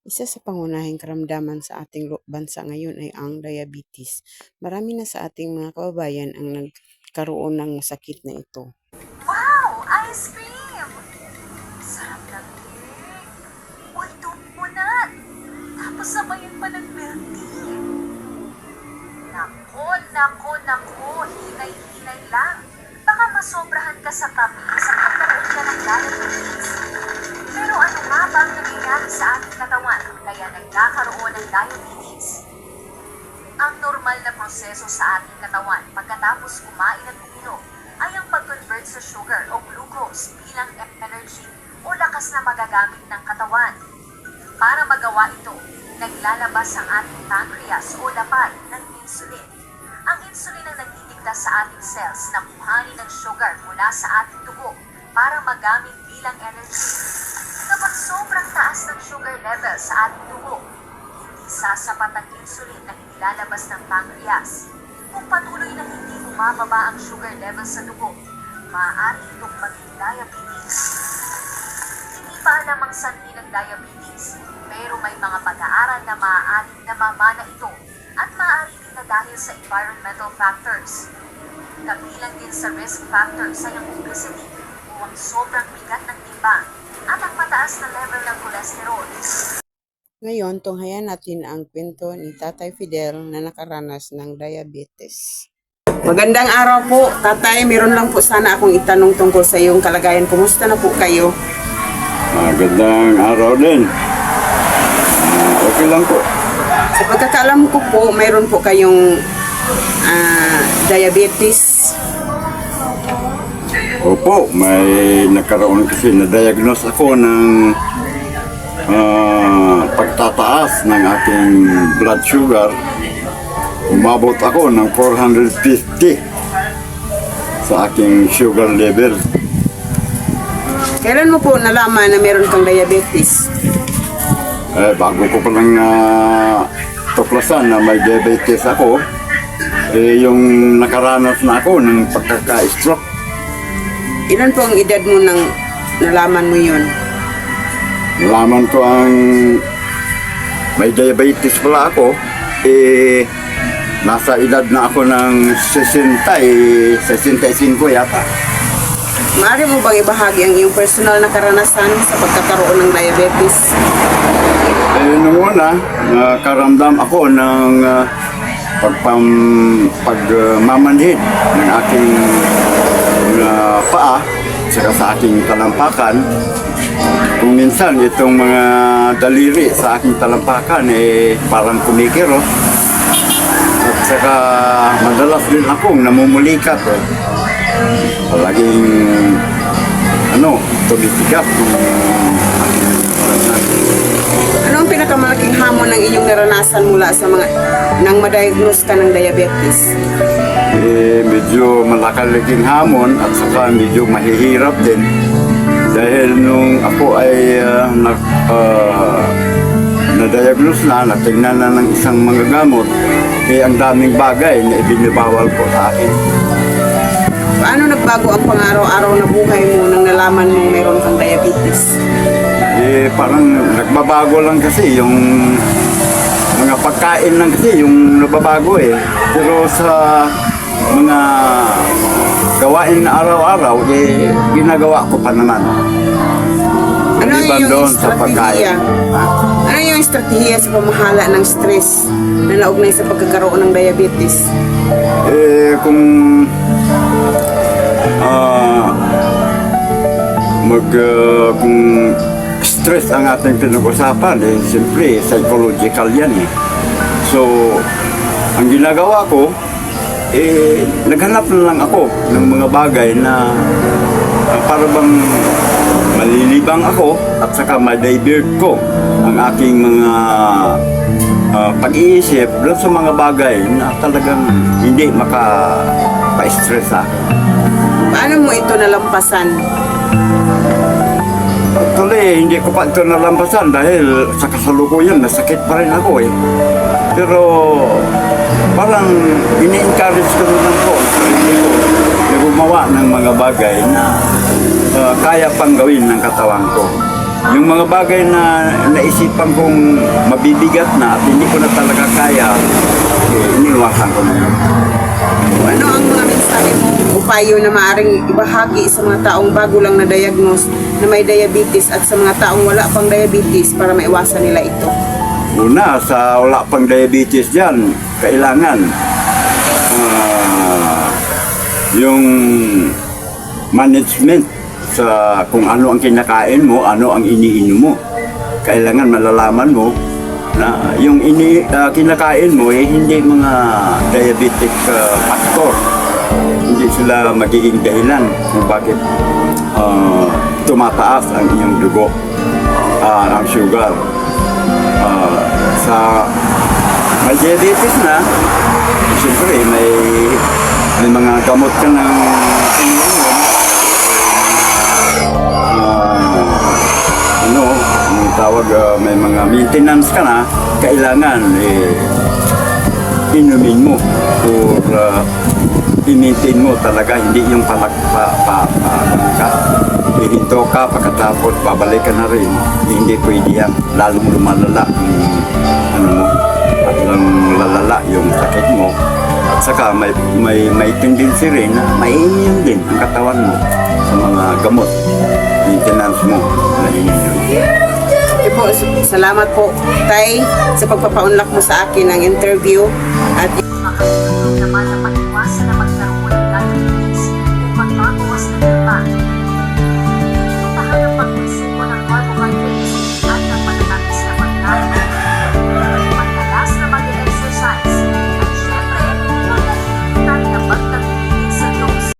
Isa sa pangunahing karamdaman sa ating bansa ngayon ay ang diabetes. Marami na sa ating mga kababayan ang nagkaroon ng sakit na ito. Wow! Ice cream! Sarap ng cake! Uy, donut! Tapos sabayan pa ng milk tea. Nako! Hinay-hinay lang. Baka masobrahan ka sa tamis at magkaroon ka ng diabetes. Pero ano nga ba ang nangyayari sa ating katawan kaya nagkakaroon ng diabetes? Ang normal na proseso sa ating katawan pagkatapos kumain at uminom ay ang pag-convert sa sugar o glucose bilang energy o lakas na magagamit ng katawan. Para magawa ito, naglalabas ang ating pancreas o lapay ng insulin. Ang insulin ang nagdidikta sa ating cells na kuhanin ng sugar mula sa ating dugo para magamit bilang energy. Kapag sobrang taas ng sugar level sa ating dugo, hindi sasapat ang insulin na inilalabas ng pancreas. Kung patuloy na hindi bumababa ang sugar level sa dugo, maaari itong maging diabetes. Hindi pa alam ang sanhi ng diabetes, pero may mga pag-aaral na maaaring namamana ito at maaari din na dahil sa environmental factors. Kabilang din sa risk factors ay ang obesity o ang sobrang bigat ng timbang at ang mataas na level ng cholesterol. Ngayon, tunghayan natin ang kwento ni Tatay Fidel na nakaranas ng diabetes. Magandang araw po, Tatay. Meron lang po sana akong itanong tungkol sa iyong kalagayan. Kumusta na po kayo? Magandang araw din. Okay lang po. Sa pagkakaalam ko po, mayroon po kayong diabetes. Opo, may nagkaroon kasi na-diagnose ako ng pagtataas ng aking blood sugar. Umabot ako ng 450 sa aking sugar level. Kailan mo po nalaman na meron kang diabetes? Bago ko pa lang tuklasan na may diabetes ako, yung nakaranas na ako ng pagkaka-stroke. Ilan po ang edad mo nang nalaman mo yun? Nalaman ko ang may diabetes pala ako, nasa edad na ako ng 65 yata. Maaari mo bang ibahagi ang iyong personal na karanasan sa pagkakaroon ng diabetes? Nung una, nakaramdam ako ng pagmamanhid ng aking paa saka sa aking talampakan. Kung minsan itong mga daliri sa aking talampakan parang kumikiro. At saka madalas din akong namumulikat. Palaging tumitigas ng Ano ang pinakamalaking hamon ng inyong naranasan mula sa mga nang ma-diagnose ka ng diabetes? Medyo malaking hamon at saka medyo mahihirap din dahil nung ako ay na-diagnose natingnan na ng isang mga gamot, ang daming bagay na ibinibawal ko sa akin. Paano nagbago ang pang-araw-araw na buhay mo nang nalaman mong mayroon kang diabetes? Parang nagbabago lang kasi yung mga pagkain lang kasi yung nababago Pero sa mga gawain na araw-araw, ginagawa ko pa naman. Ano ang Maliban iyong doon sa pagkain. estratehiya? Ano ang iyong estratehiya sa pamahala ng stress na naugnay sa pagkakaroon ng diabetes? Kung kung stress ang ating pinag-usapan, siyempre psychological yan So, ang ginagawa ko, naghanap na lang ako ng mga bagay na para bang malilibang ako at saka ma-divert ko ang aking mga pag-iisip doon sa mga bagay na talagang hindi maka-stress sa akin. Paano mo ito nalampasan? Actually, hindi ko pa ito nalampasan dahil sa kasalukuyan, nasakit pa rin ako Pero parang ini-encourage ko naman po ang sarili ko na gumawa ng mga bagay na kaya pang gawin ng katawan ko. Yung mga bagay na naisipan kong mabibigat na at hindi ko na talaga kaya, iniwasan ko na yun. Ano ang mga mensahe mo, upayo na maaaring ibahagi sa mga taong bago lang na-diagnose na may diabetes at sa mga taong wala pang diabetes para maiwasan nila ito? Una, sa wala pang diabetes dyan, kailangan yung management sa kung ano ang kinakain mo, ano ang iniinom mo. Kailangan malalaman mo na yung kinakain mo hindi mga diabetic factor. Hindi sila magiging dahilan kung bakit tumataas ang iyong dugo, ang sugar. Sa may diabetes na, siyempre may mga gamot ka ng iniinom. Ang tawag, may mga maintenance ka na, kailangan inumin mo or i-maintain mo talaga, hindi yung hihinto ka pagkatapos babalik ka na rin, hindi pwede yan, lalong lumalala lalong lalala yung sakit mo. At saka may tendency rin na maiinom din ang katawan mo sa mga gamot, maintenance mo na ininom. Okay po, salamat po, Tay, sa pagpapaunlak mo sa akin ng interview at Makatulong naman ang pag-iwas